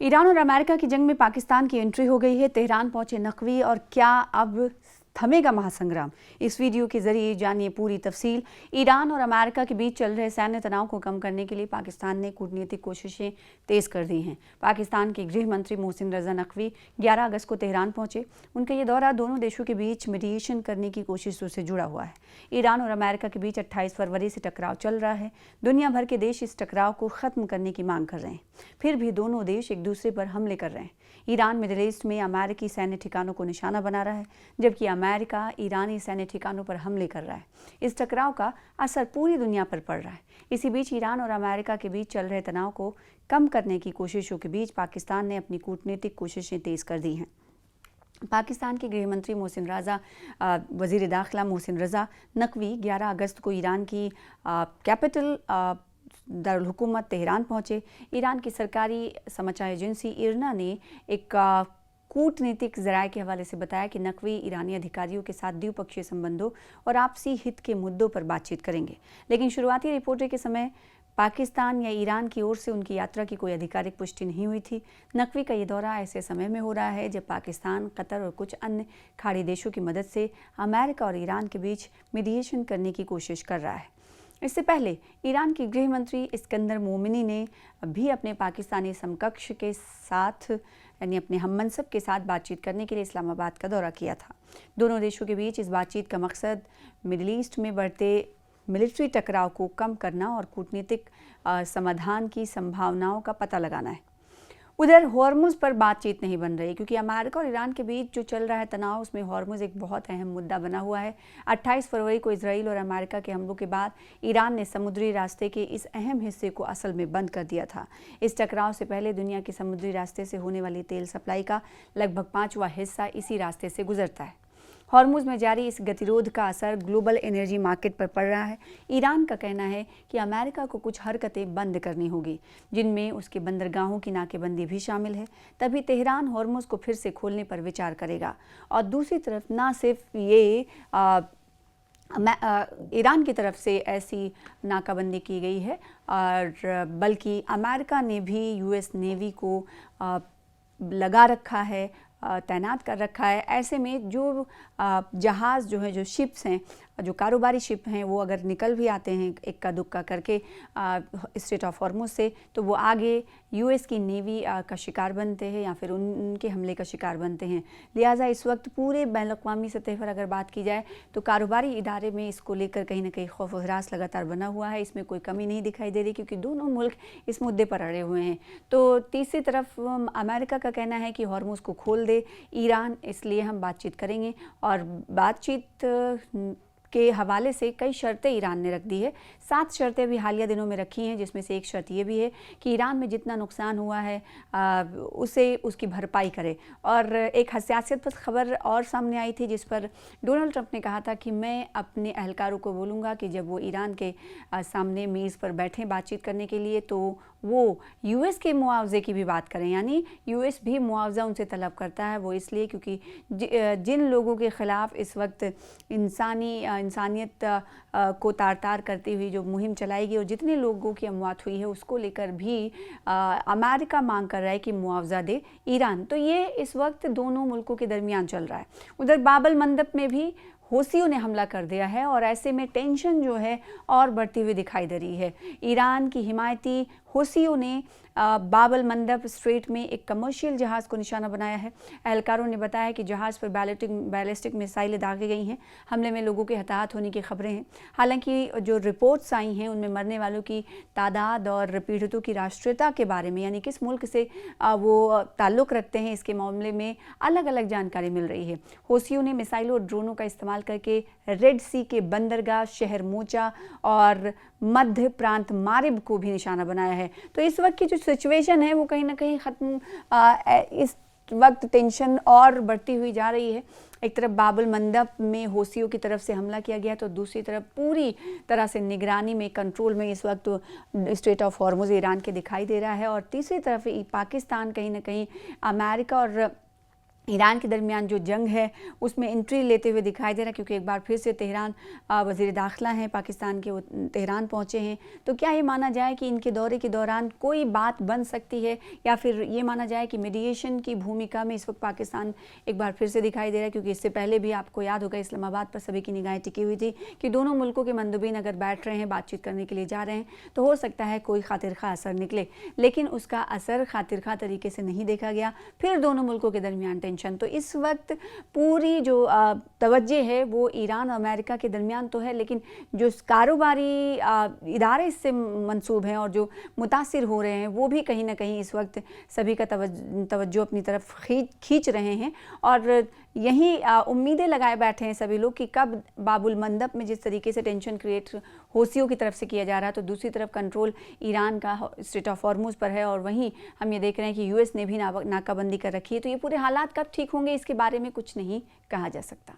Iran और America की जंग में पाकिस्तान की एंट्री हो गई है। तेहरान पहुंचे नकवी और क्या अब थमेगा महासंग्राम। इस वीडियो के जरिए जानिए पूरी तफसील। ईरान और अमेरिका के बीच चल रहे सैन्य तनाव को कम करने के लिए पाकिस्तान ने कूटनीतिक कोशिशें तेज कर दी हैं। पाकिस्तान के गृह मंत्री मोहसिन रजा नकवी 11 अगस्त को तेहरान पहुंचे। उनका ये दौरा दोनों देशों के बीच मीडिएशन करने की कोशिशों से जुड़ा हुआ है। ईरान और अमेरिका के बीच 28 फरवरी से टकराव चल रहा है। दुनिया भर के देश इस टकराव को खत्म करने की मांग कर रहे हैं, फिर भी दोनों देश एक दूसरे पर हमले कर रहे हैं। ईरान मिडिल ईस्ट में अमेरिकी सैन्य ठिकानों को निशाना बना रहा है, जबकि अमेरिका ईरानी सैन्य ठिकानों पर हमले कर रहा है। इस टकराव का असर पूरी दुनिया पर पड़ रहा है। इसी बीच ईरान और अमेरिका के बीच चल रहे तनाव को कम करने की कोशिशों के बीच पाकिस्तान ने अपनी कूटनीतिक कोशिशें तेज कर दी हैं। पाकिस्तान के गृह मंत्री वज़ीर दाखिला मोहसिन रजा नकवी 11 अगस्त को ईरान की कैपिटल दारुल हुकूमत तेहरान पहुंचे। ईरान की सरकारी समाचार एजेंसी इरना ने एक कूटनीतिक ज़राए के हवाले से बताया कि नकवी ईरानी अधिकारियों के साथ द्विपक्षीय संबंधों और आपसी हित के मुद्दों पर बातचीत करेंगे, लेकिन शुरुआती रिपोर्टें के समय पाकिस्तान या ईरान की ओर से उनकी यात्रा की कोई आधिकारिक पुष्टि नहीं हुई थी। नकवी का ये दौरा ऐसे समय में हो रहा है जब पाकिस्तान, कतर और कुछ अन्य खाड़ी देशों की मदद से अमेरिका और ईरान के बीच मीडिएशन करने की कोशिश कर रहा है। इससे पहले ईरान की गृह मंत्री इस्कंदर मोमिनी ने भी अपने पाकिस्तानी समकक्ष के साथ यानी अपने हममनसब के साथ बातचीत करने के लिए इस्लामाबाद का दौरा किया था। दोनों देशों के बीच इस बातचीत का मकसद मिडिल ईस्ट में बढ़ते मिलिट्री टकराव को कम करना और कूटनीतिक समाधान की संभावनाओं का पता लगाना है। उधर हॉर्मुज़ पर बातचीत नहीं बन रही, क्योंकि अमेरिका और ईरान के बीच जो चल रहा है तनाव, उसमें हॉर्मुज़ एक बहुत अहम मुद्दा बना हुआ है। 28 फरवरी को इजराइल और अमेरिका के हमलों के बाद ईरान ने समुद्री रास्ते के इस अहम हिस्से को असल में बंद कर दिया था। इस टकराव से पहले दुनिया के समुद्री रास्ते से होने वाली तेल सप्लाई का लगभग 5वां हिस्सा इसी रास्ते से गुजरता है। हॉर्मुज़ में जारी इस गतिरोध का असर ग्लोबल एनर्जी मार्केट पर पड़ रहा है। ईरान का कहना है कि अमेरिका को कुछ हरकतें बंद करनी होगी, जिनमें उसके बंदरगाहों की नाकेबंदी भी शामिल है। तभी तेहरान हॉर्मुज़ को फिर से खोलने पर विचार करेगा। और दूसरी तरफ ना सिर्फ ये ईरान की तरफ से ऐसी नाकाबंदी की गई है, और बल्कि अमेरिका ने भी यूएस नेवी को लगा रखा है, तैनात कर रखा है। ऐसे में जो जहाज़ जो है, जो शिप्स हैं, जो कारोबारी शिप हैं, वो अगर निकल भी आते हैं इक्का दुक्का करके स्ट्रेट ऑफ हॉर्मुज़ से, तो वो आगे यूएस की नेवी का शिकार बनते हैं या फिर उनके हमले का शिकार बनते हैं। लिहाजा इस वक्त पूरे बैनुल-अक़वामी सतह पर अगर बात की जाए तो कारोबारी इदारे में इसको लेकर कहीं ना कहीं खौफ व हरास लगातार बना हुआ है। इसमें कोई कमी नहीं दिखाई दे रही, क्योंकि दोनों मुल्क इस मुद्दे पर अड़े हुए हैं। तो तीसरी तरफ अमेरिका का कहना है कि हॉर्मुज़ को खोल दे ईरान, इसलिए हम बातचीत करेंगे। और बातचीत के हवाले से कई शर्तें ईरान ने रख दी है। 7 शर्तें भी हालिया दिनों में रखी हैं, जिसमें से एक शर्त ये भी है कि ईरान में जितना नुकसान हुआ है उसे उसकी भरपाई करे। और एक हसासियत खबर और सामने आई थी, जिस पर डोनाल्ड ट्रंप ने कहा था कि मैं अपने अहलकारों को बोलूँगा कि जब वो ईरान के सामने मेज़ पर बैठें बातचीत करने के लिए, तो वो यूएस के मुआवजे की भी बात करें। यानी यूएस भी मुआवजा उनसे तलब करता है, वो इसलिए क्योंकि जिन लोगों के ख़िलाफ़ इस वक्त इंसानियत को तार तार करती हुई जो मुहिम चलाई गई और जितने लोगों की अमवात हुई है, उसको लेकर भी अमेरिका मांग कर रहा है कि मुआवजा दे ईरान। तो ये इस वक्त दोनों मुल्कों के दरमियान चल रहा है। उधर बाबल मंदब में भी हौसियों ने हमला कर दिया है, और ऐसे में टेंशन जो है और बढ़ती हुई दिखाई दे रही है। ईरान की हिमायती हौसियों ने बाबल मंदब स्ट्रेट में एक कमर्शियल जहाज़ को निशाना बनाया है। एहलकारों ने बताया कि जहाज़ पर बैलिस्टिक मिसाइलें दागी गई हैं। हमले में लोगों के हताहत होने की खबरें हैं। हालांकि जो रिपोर्ट्स आई हैं, उनमें मरने वालों की तादाद और पीड़ितों की राष्ट्रीयता के बारे में, यानी किस मुल्क से वो ताल्लुक़ रखते हैं, इसके मामले में अलग अलग जानकारी मिल रही है। हौसियों ने मिसाइलों और ड्रोनों का इस्तेमाल करके रेड सी के बंदरगाह शहर मोचा और मध्य प्रांत मारिब को भी निशाना बनाया है। तो इस वक्त की जो सिचुएशन है, वो कहीं ना कहीं ख़त्म, इस वक्त टेंशन और बढ़ती हुई जा रही है। एक तरफ बाबुल मंदब में हौसियों की तरफ से हमला किया गया, तो दूसरी तरफ पूरी तरह से निगरानी में, कंट्रोल में इस वक्त स्ट्रेट ऑफ हॉर्मुज़ ईरान के दिखाई दे रहा है। और तीसरी तरफ पाकिस्तान कहीं ना कहीं अमेरिका और ईरान के दरमियान जो जंग है उसमें एंट्री लेते हुए दिखाई दे रहा है, क्योंकि एक बार फिर से तेहरान वज़ीर दाखिला हैं पाकिस्तान के, वो तेहरान पहुंचे हैं। तो क्या ये माना जाए कि इनके दौरे के दौरान कोई बात बन सकती है, या फिर ये माना जाए कि मीडिएशन की भूमिका में इस वक्त पाकिस्तान एक बार फिर से दिखाई दे रहा है? क्योंकि इससे पहले भी आपको याद होगा इस्लामाबाद पर सभी की निगाहें टिकी हुई थी कि दोनों मुल्कों के मंदुबीन अगर बैठ रहे हैं, बातचीत करने के लिए जा रहे हैं, तो हो सकता है कोई खातिर खा असर निकले, लेकिन उसका असर खातिर खा तरीके से नहीं देखा गया। फिर दोनों मुल्कों के दरमियान टेंशन। तो इस वक्त पूरी जो तवज्जो है वो ईरान और अमेरिका के दरमियान तो है, लेकिन जो कारोबारी इदारे इससे मंसूब हैं और जो मुतासिर हो रहे हैं वो भी कहीं ना कहीं इस वक्त सभी का तवज्जो अपनी तरफ खींच रहे हैं। और यही उम्मीदें लगाए बैठे हैं सभी लोग कि कब बाबुल मंदब में जिस तरीके से टेंशन क्रिएट हौसियों की तरफ से किया जा रहा है, तो दूसरी तरफ कंट्रोल ईरान का स्ट्रेट ऑफ हॉर्मुज़ पर है, और वहीं हम ये देख रहे हैं कि यूएस ने भी नाकाबंदी कर रखी है। तो ये पूरे हालात कब ठीक होंगे, इसके बारे में कुछ नहीं कहा जा सकता।